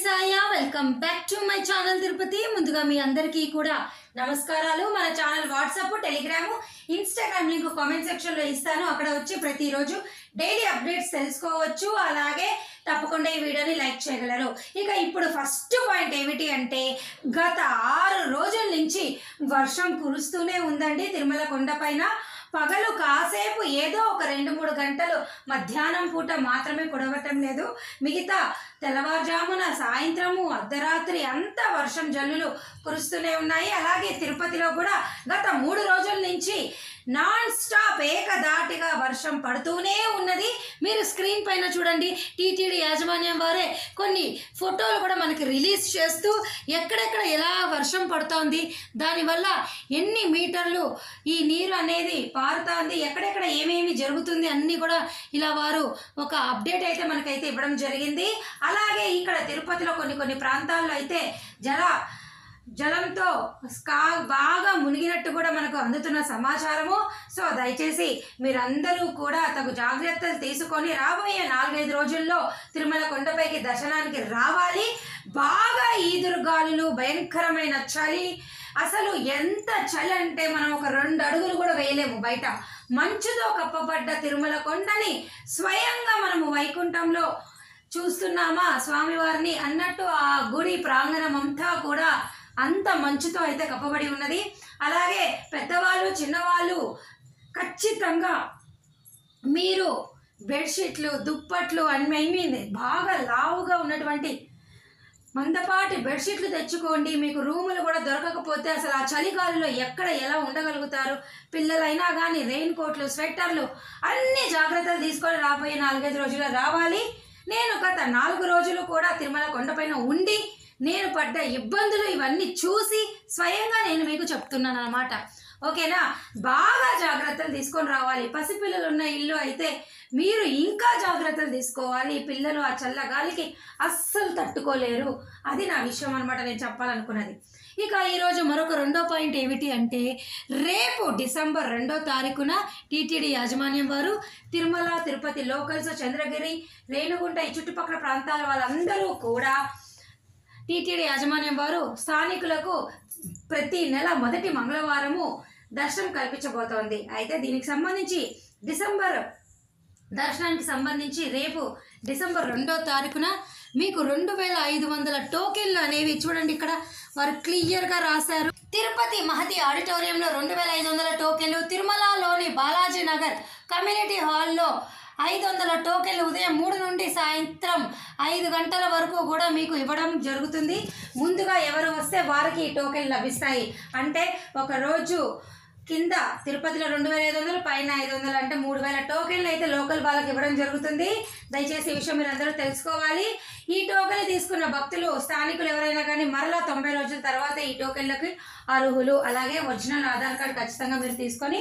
Sai welcome back to my channel Tirupati. ముందుగా మీ అందరికీ కూడా నమస్కారాలు. మన channel WhatsApp, Telegram, Instagram link comment section లో ఇస్తాను. అక్కడ వచ్చి ప్రతిరోజు డైలీ అప్డేట్స్ తెలుసుకోవచ్చు. అలాగే తప్పకుండా ఈ వీడియోని లైక్ చేయగలరు. ఇక ఇప్పుడు ఫస్ట్ పాయింట్ ఏమిటి అంటే, గత 6 రోజుల నుంచి వర్షం కురుస్తూనే ఉందండి తిరుమల కొండపైన. పగలు కాసేపు ఏదో ఒక 2-3 గంటలు మధ్యాహ్నం పూట మాత్రమే కురవటం లేదు. మిగతా తెల్లవారుజామున, సాయంత్రము, అర్ధరాత్రి అంతా వర్షం జల్లులు కురుస్తూనే ఉన్నాయి. అలాగే తిరుపతిలో కూడా గత 3 రోజుల నుంచి నాన్ స్టాప్ ఏకదాటిగా వర్షం పడుతూనే ఉన్నది. మీరు స్క్రీన్ పైన చూడండి, టీటీడీ యాజమాన్యం వారే కొన్ని ఫోటోలు కూడా మనకి రిలీజ్ చేస్తూ ఎక్కడెక్కడ ఎలా వర్షం పడుతోంది, దానివల్ల ఎన్ని మీటర్లు ఈ నీరు అనేది పారుతోంది, ఎక్కడెక్కడ ఏమేమి జరుగుతుంది అన్నీ కూడా ఇలా వారు ఒక అప్డేట్ అయితే మనకైతే ఇవ్వడం జరిగింది. అలాగే ఇక్కడ తిరుపతిలో కొన్ని ప్రాంతాల్లో అయితే జలంతో బాగా మునిగినట్టు కూడా మనకు అందుతున్న సమాచారము. సో దయచేసి మీరందరూ కూడా తగు జాగ్రత్తలు తీసుకొని రాబోయే 4-5 రోజుల్లో తిరుమల కొండపైకి దర్శనానికి రావాలి. బాగా ఈదురుగాలులు, భయంకరమైన చలి, అసలు ఎంత చలి అంటే మనం ఒక 2 అడుగులు కూడా వేయలేము బయట. మంచుతో కప్పబడ్డ తిరుమల కొండని స్వయంగా మనము వైకుంఠంలో చూస్తున్నామా స్వామివారిని అన్నట్టు ఆ గుడి ప్రాంగణం అంతా కూడా అంత మంచుతో అయితే కప్పబడి ఉన్నది. అలాగే పెద్దవాళ్ళు, చిన్నవాళ్ళు ఖచ్చితంగా మీరు బెడ్షీట్లు, దుప్పట్లు బాగా లావుగా ఉన్నటువంటి మందపాటి బెడ్షీట్లు తెచ్చుకోండి. మీకు రూములు కూడా దొరకకపోతే అసలు ఆ చలిగాలిలో ఎక్కడ ఎలా ఉండగలుగుతారు? పిల్లలైనా కానీ రెయిన్ కోట్లు, స్వెట్టర్లు అన్ని జాగ్రత్తలు తీసుకొని రాబోయే 4-5 రోజుల్లో రావాలి. నేను గత 4 రోజులు కూడా తిరుమల కొండపైన ఉండి నేను పడ్డ ఇబ్బందులు ఇవన్నీ చూసి స్వయంగా నేను మీకు చెప్తున్నాను అన్నమాట. ఓకేనా? బాగా జాగ్రత్తలు తీసుకొని రావాలి. పసిపిల్లలు ఉన్న ఇల్లు అయితే మీరు ఇంకా జాగ్రత్తలు తీసుకోవాలి. పిల్లలు ఆ చల్లగాలికి అస్సలు తట్టుకోలేరు. అది నా విషయం అనమాట, నేను చెప్పాలనుకున్నది. ఇక ఈరోజు మరొక 2వ పాయింట్ ఏమిటి అంటే, రేపు డిసెంబర్ 2వ తారీఖున టీటీడీ యాజమాన్యం వారు తిరుమల, తిరుపతి లోకల్స్, చంద్రగిరి, రేణుగుంట ఈ చుట్టుపక్కల ప్రాంతాల వాళ్ళందరూ కూడా టీటీడీ యాజమాన్యం వారు స్థానికులకు ప్రతి నెల మొదటి మంగళవారము దర్శనం కల్పించబోతోంది. అయితే దీనికి సంబంధించి దర్శనానికి సంబంధించి రేపు డిసెంబర్ 2వ తారీఖున మీకు 2500 టోకెన్లు అనేవి చూడండి, ఇక్కడ వారు క్లియర్గా రాశారు. తిరుపతి మహతి ఆడిటోరియంలో 2500 టోకెన్లు, తిరుమలలోని బాలాజీ నగర్ కమ్యూనిటీ హాల్లో 500 టోకెన్లు ఉదయం 3 నుండి సాయంత్రం 5 గంటల వరకు కూడా మీకు ఇవ్వడం జరుగుతుంది. ముందుగా ఎవరు వస్తే వారికి ఈ టోకెన్లు లభిస్తాయి. అంటే ఒక రోజు కింద తిరుపతిలో 2500, పైన 500 అంటే 3000 టోకెన్లు అయితే లోకల్ వాళ్ళకి ఇవ్వడం జరుగుతుంది. దయచేసి ఈ విషయం మీరు అందరూ తెలుసుకోవాలి. ఈ టోకెన్లు తీసుకున్న భక్తులు, స్థానికులు ఎవరైనా కానీ మరలా 90 రోజుల తర్వాత ఈ టోకెన్లకి అర్హులు. అలాగే ఒరిజినల్ ఆధార్ కార్డు ఖచ్చితంగా మీరు తీసుకొని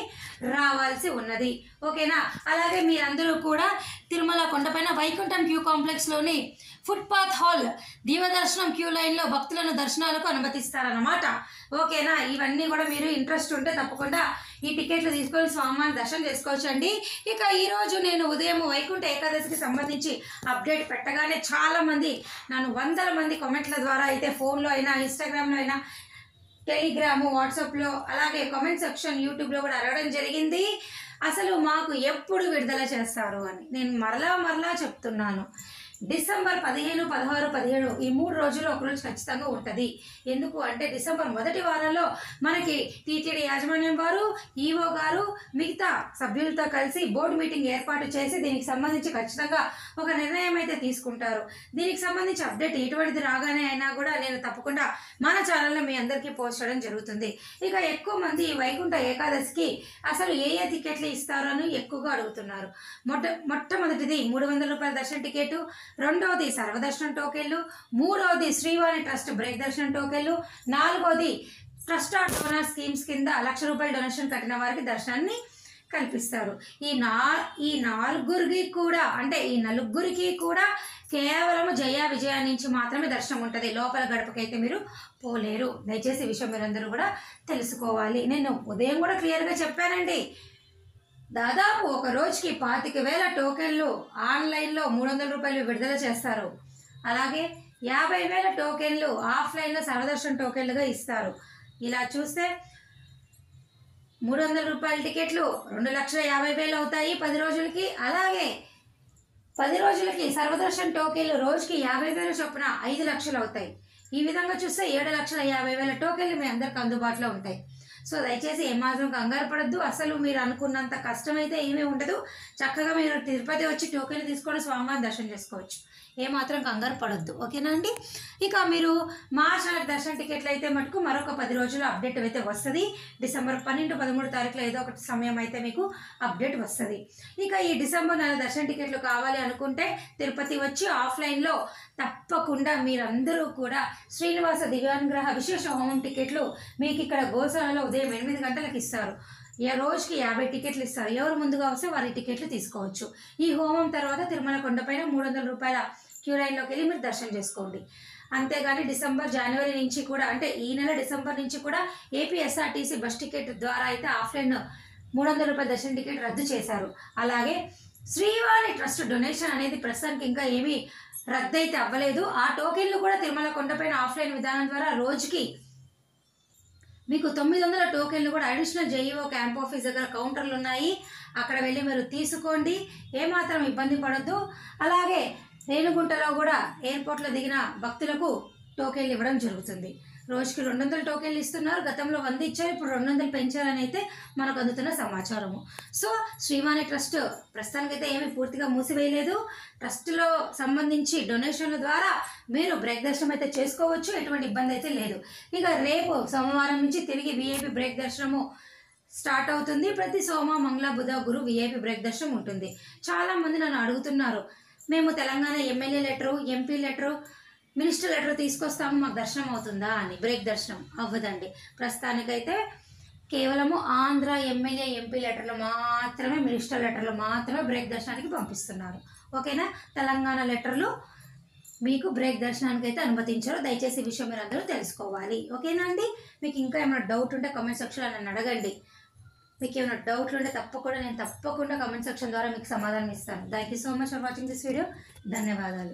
రావాల్సి ఉన్నది. ఓకేనా? అలాగే మీరందరూ కూడా తిరుమల కొండపైన వైకుంఠం క్యూ కాంప్లెక్స్లోని ఫుట్పాత్ హాల్ దీవదర్శనం క్యూ లైన్లో భక్తులను దర్శనాలకు అనుమతిస్తారన్నమాట. ఓకేనా? ఇవన్నీ కూడా మీరు ఇంట్రెస్ట్ ఉంటే తప్పకుండా ఈ టికెట్లు తీసుకొని స్వామివారిని దర్శనం చేసుకోవచ్చండి. ఇక ఈరోజు నేను ఉదయం వైకుంఠ ఏకాదశికి సంబంధించి అప్డేట్ పెట్టగానే చాలామంది నన్ను 100 మంది కామెంట్ల ద్వారా అయితే ఫోన్లో అయినా, ఇన్స్టాగ్రామ్లో అయినా, టెలిగ్రాము, వాట్సాప్లో, అలాగే కామెంట్ సెక్షన్ యూట్యూబ్లో కూడా అడగడం జరిగింది, అసలు మాకు ఎప్పుడు విడుదల చేస్తారు అని. నేను మరలా చెప్తున్నాను, డిసెంబర్ 15, 16, 17 ఈ 3 రోజుల్లో ఒక రోజు ఖచ్చితంగా ఉంటుంది. ఎందుకు అంటే డిసెంబర్ మొదటి వారంలో మనకి టీటీడీ యాజమాన్యం వారు, ఈఓ గారు, మిగతా సభ్యులతో కలిసి బోర్డు మీటింగ్ ఏర్పాటు చేసి దీనికి సంబంధించి ఖచ్చితంగా ఒక నిర్ణయం అయితే తీసుకుంటారు. దీనికి సంబంధించి అప్డేట్ ఎటువంటిది రాగానే అయినా కూడా నేను తప్పకుండా మన ఛానల్లో మీ అందరికీ పోస్ట్ చేయడం జరుగుతుంది. ఇక ఎక్కువ మంది వైకుంఠ ఏకాదశికి అసలు ఏ టికెట్లు ఇస్తారో అని ఎక్కువగా అడుగుతున్నారు. మొట్టమొదటిది 300 రూపాయల దర్శన టికెట్, 2వది సర్వదర్శనం టోకెన్లు, 3వది శ్రీవాణి ట్రస్ట్ బ్రేక్ దర్శనం టోకెన్లు, 4వది ట్రస్ట్ డోనర్ స్కీమ్స్ కింద 1,00,000 రూపాయల డొనేషన్ కట్టిన వారికి దర్శనాన్ని కల్పిస్తారు. ఈ నలుగురికి కూడా కేవలం జయ విజయ నుంచి మాత్రమే దర్శనం ఉంటుంది. లోపల గడపకైతే మీరు పోలేరు. దయచేసి ఈ విషయం మీరందరూ కూడా తెలుసుకోవాలి. నేను ఉదయం కూడా క్లియర్గా చెప్పానండి. దాదాపు ఒక రోజుకి 25,000 టోకెన్లు ఆన్లైన్లో 300 రూపాయలు విడుదల చేస్తారు. అలాగే 50,000 టోకెన్లు ఆఫ్లైన్లో సర్వదర్శన్ టోకెన్లుగా ఇస్తారు. ఇలా చూస్తే 300 రూపాయల టికెట్లు 2,50,000 అవుతాయి 10 రోజులకి. అలాగే 10 రోజులకి సర్వదర్శన్ టోకెన్లు రోజుకి 50,000 చొప్పున 5 లక్షలు అవుతాయి. ఈ విధంగా చూస్తే 7,50,000 టోకెన్లు మీ అందరికి అందుబాటులో ఉంటాయి. సో దయచేసి ఏమాత్రం కంగారు పడద్దు. అసలు మీరు అనుకున్నంత కష్టమైతే ఏమీ ఉండదు. చక్కగా మీరు తిరుపతి వచ్చి టోకెన్లు తీసుకొని స్వామివారిని దర్శనం చేసుకోవచ్చు. ఏమాత్రం కంగారు పడొద్దు. ఓకేనా అండి? ఇక మీరు మార్చ్ 4 దర్శన టికెట్లు అయితే మటుకు మరొక 10 రోజులు అప్డేట్ అయితే వస్తుంది. డిసెంబర్ 12, 13 తారీఖులో ఏదో ఒకటి సమయం అయితే మీకు అప్డేట్ వస్తుంది. ఇక ఈ డిసెంబర్ 4 దర్శన టికెట్లు కావాలి అనుకుంటే తిరుపతి వచ్చి ఆఫ్లైన్లో తప్పకుండా మీరందరూ కూడా శ్రీనివాస దివ్యానుగ్రహ విశేష హోమం టికెట్లు మీకు ఇక్కడ గోశాలలో ఉదయం 8 గంటలకు ఇస్తారు. రోజుకి 50 టికెట్లు ఇస్తారు. ఎవరు ముందుగా వస్తే వారి టికెట్లు తీసుకోవచ్చు. ఈ హోమం తర్వాత తిరుమల కొండపైన 300 రూపాయల క్యూ లైన్లోకి వెళ్ళి మీరు దర్శనం చేసుకోండి. అంతేగాని జనవరి నుంచి కూడా, అంటే ఈ నెల డిసెంబర్ నుంచి కూడా ఏపీఎస్ఆర్టీసీ బస్ టికెట్ ద్వారా అయితే ఆఫ్లైన్ 300 రూపాయల దర్శన టికెట్ రద్దు చేశారు. అలాగే శ్రీవారి ట్రస్ట్ డొనేషన్ అనేది ప్రస్తుతానికి ఇంకా ఏమీ రద్దయితే అవ్వలేదు. ఆ టోకెన్లు కూడా తిరుమల కొండపైన ఆఫ్లైన్ విధానం ద్వారా రోజుకి మీకు 900 టోకెన్లు కూడా అడిషనల్ జేఈఓ క్యాంప్ ఆఫీస్ దగ్గర కౌంటర్లు ఉన్నాయి. అక్కడ వెళ్ళి మీరు తీసుకోండి. ఏమాత్రం ఇబ్బంది పడద్దు. అలాగే రేణుగుంటలో కూడా ఎయిర్పోర్ట్లో దిగిన భక్తులకు టోకెన్లు ఇవ్వడం జరుగుతుంది. రోజుకి 200 టోకెన్లు ఇస్తున్నారు. గతంలో 100 ఇచ్చారు, ఇప్పుడు 200 పెంచారని అయితే మనకు అందుతున్న సమాచారము. సో శ్రీవాణి ట్రస్ట్ ప్రస్తుతానికైతే ఏమీ పూర్తిగా మూసివేయలేదు. ట్రస్ట్లో సంబంధించి డొనేషన్ల ద్వారా మీరు బ్రేక్ దర్శనం అయితే చేసుకోవచ్చు. ఎటువంటి ఇబ్బంది అయితే లేదు. ఇక రేపు సోమవారం నుంచి తిరిగి విఐపి బ్రేక్ దర్శనము స్టార్ట్ అవుతుంది. ప్రతి సోమ, మంగళ, బుధ, గురు విఐపి బ్రేక్ దర్శనం ఉంటుంది. చాలామంది నన్ను అడుగుతున్నారు, మేము Telangana MLA letter, MP letter, minister letter తీసుకొస్తాము, మాకు దర్శనం అవుతుందా అని. బ్రేక్ దర్శనం అవ్వదండి. ప్రస్తుతానికైతే కేవలము ఆంధ్ర ఎమ్మెల్యే, ఎంపీ లెటర్లు మాత్రమే, మినిస్టర్ లెటర్లు మాత్రమే బ్రేక్ దర్శనానికి పంపిస్తున్నారు. ఓకేనా? తెలంగాణ లెటర్లు మీకు బ్రేక్ దర్శనానికి అయితే అనుమతించారు. దయచేసి ఈ విషయం మీరు అందరూ తెలుసుకోవాలి. ఓకేనా అండి? మీకు ఇంకా ఏమైనా డౌట్ ఉంటే కామెంట్ సెక్షన్లో నన్ను అడగండి. మీకు ఏమైనా డౌట్లు ఉంటే తప్పకుండా కామెంట్ సెక్షన్ ద్వారా మీకు సమాధానం ఇస్తాను. Thank you so much for watching this video. ధన్యవాదాలు.